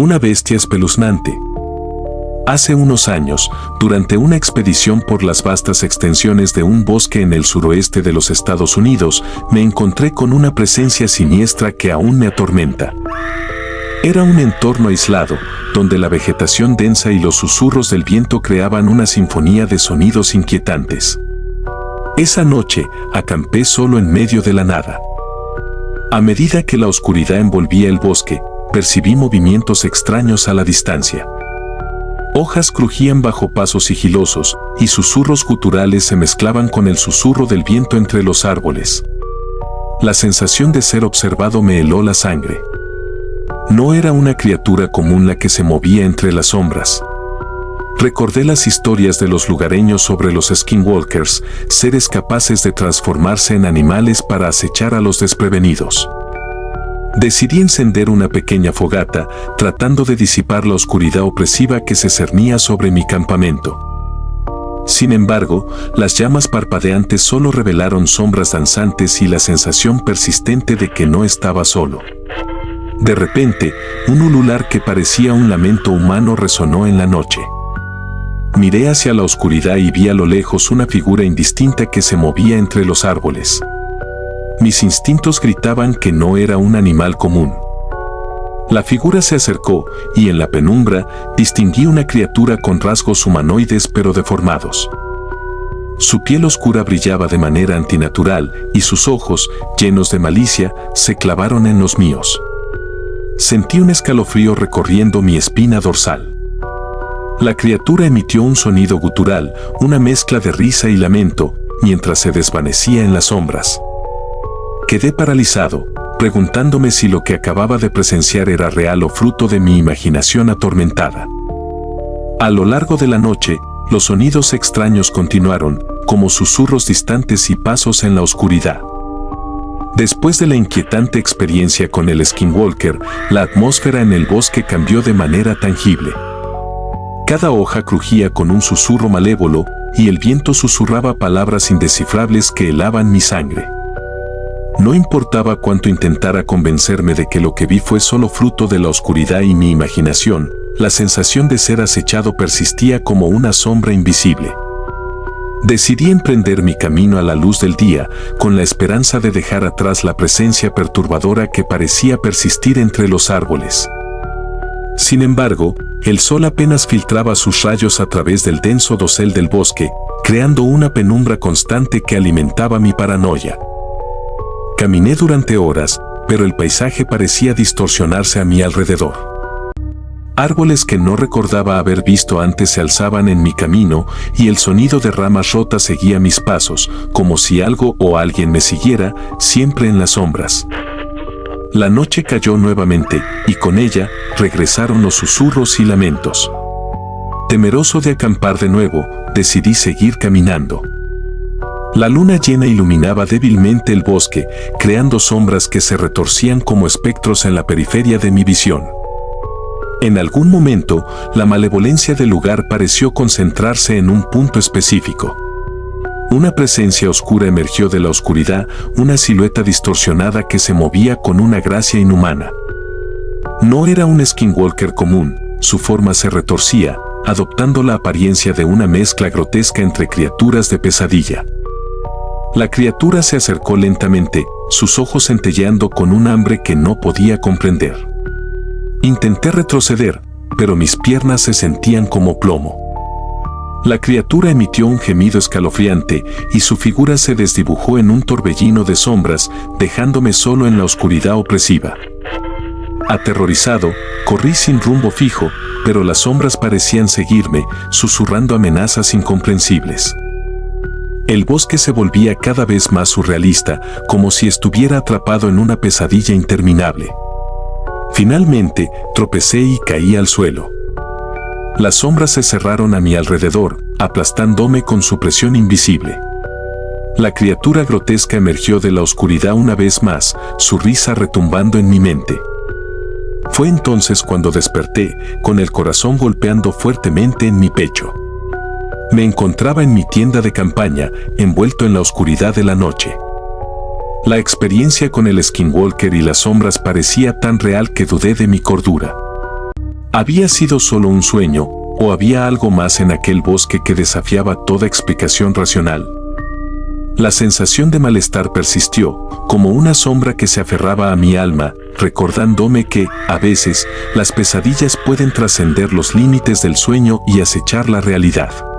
Una bestia espeluznante. Hace unos años, durante una expedición por las vastas extensiones de un bosque en el suroeste de los Estados Unidos, me encontré con una presencia siniestra que aún me atormenta. Era un entorno aislado, donde la vegetación densa y los susurros del viento creaban una sinfonía de sonidos inquietantes. Esa noche, acampé solo en medio de la nada. A medida que la oscuridad envolvía el bosque, percibí movimientos extraños a la distancia. Hojas crujían bajo pasos sigilosos, y susurros guturales se mezclaban con el susurro del viento entre los árboles. La sensación de ser observado me heló la sangre. No era una criatura común la que se movía entre las sombras. Recordé las historias de los lugareños sobre los skinwalkers, seres capaces de transformarse en animales para acechar a los desprevenidos. Decidí encender una pequeña fogata, tratando de disipar la oscuridad opresiva que se cernía sobre mi campamento. Sin embargo, las llamas parpadeantes solo revelaron sombras danzantes y la sensación persistente de que no estaba solo. De repente, un ulular que parecía un lamento humano resonó en la noche. Miré hacia la oscuridad y vi a lo lejos una figura indistinta que se movía entre los árboles. Mis instintos gritaban que no era un animal común. La figura se acercó, y en la penumbra distinguí una criatura con rasgos humanoides pero deformados. Su piel oscura brillaba de manera antinatural, y sus ojos, llenos de malicia, se clavaron en los míos. Sentí un escalofrío recorriendo mi espina dorsal. La criatura emitió un sonido gutural, una mezcla de risa y lamento, mientras se desvanecía en las sombras. Quedé paralizado, preguntándome si lo que acababa de presenciar era real o fruto de mi imaginación atormentada. A lo largo de la noche, los sonidos extraños continuaron, como susurros distantes y pasos en la oscuridad. Después de la inquietante experiencia con el skinwalker, la atmósfera en el bosque cambió de manera tangible. Cada hoja crujía con un susurro malévolo, y el viento susurraba palabras indescifrables que helaban mi sangre. No importaba cuánto intentara convencerme de que lo que vi fue solo fruto de la oscuridad y mi imaginación, la sensación de ser acechado persistía como una sombra invisible. Decidí emprender mi camino a la luz del día, con la esperanza de dejar atrás la presencia perturbadora que parecía persistir entre los árboles. Sin embargo, el sol apenas filtraba sus rayos a través del denso dosel del bosque, creando una penumbra constante que alimentaba mi paranoia. Caminé durante horas, pero el paisaje parecía distorsionarse a mi alrededor. Árboles que no recordaba haber visto antes se alzaban en mi camino, y el sonido de ramas rotas seguía mis pasos, como si algo o alguien me siguiera, siempre en las sombras. La noche cayó nuevamente, y con ella regresaron los susurros y lamentos. Temeroso de acampar de nuevo, decidí seguir caminando. La luna llena iluminaba débilmente el bosque, creando sombras que se retorcían como espectros en la periferia de mi visión. En algún momento, la malevolencia del lugar pareció concentrarse en un punto específico. Una presencia oscura emergió de la oscuridad, una silueta distorsionada que se movía con una gracia inhumana. No era un skinwalker común, su forma se retorcía, adoptando la apariencia de una mezcla grotesca entre criaturas de pesadilla. La criatura se acercó lentamente, sus ojos centelleando con un hambre que no podía comprender. Intenté retroceder, pero mis piernas se sentían como plomo. La criatura emitió un gemido escalofriante, y su figura se desdibujó en un torbellino de sombras, dejándome solo en la oscuridad opresiva. Aterrorizado, corrí sin rumbo fijo, pero las sombras parecían seguirme, susurrando amenazas incomprensibles. El bosque se volvía cada vez más surrealista, como si estuviera atrapado en una pesadilla interminable. Finalmente, tropecé y caí al suelo. Las sombras se cerraron a mi alrededor, aplastándome con su presión invisible. La criatura grotesca emergió de la oscuridad una vez más, su risa retumbando en mi mente. Fue entonces cuando desperté, con el corazón golpeando fuertemente en mi pecho. Me encontraba en mi tienda de campaña, envuelto en la oscuridad de la noche. La experiencia con el skinwalker y las sombras parecía tan real que dudé de mi cordura. ¿Había sido solo un sueño, o había algo más en aquel bosque que desafiaba toda explicación racional? La sensación de malestar persistió, como una sombra que se aferraba a mi alma, recordándome que, a veces, las pesadillas pueden trascender los límites del sueño y acechar la realidad.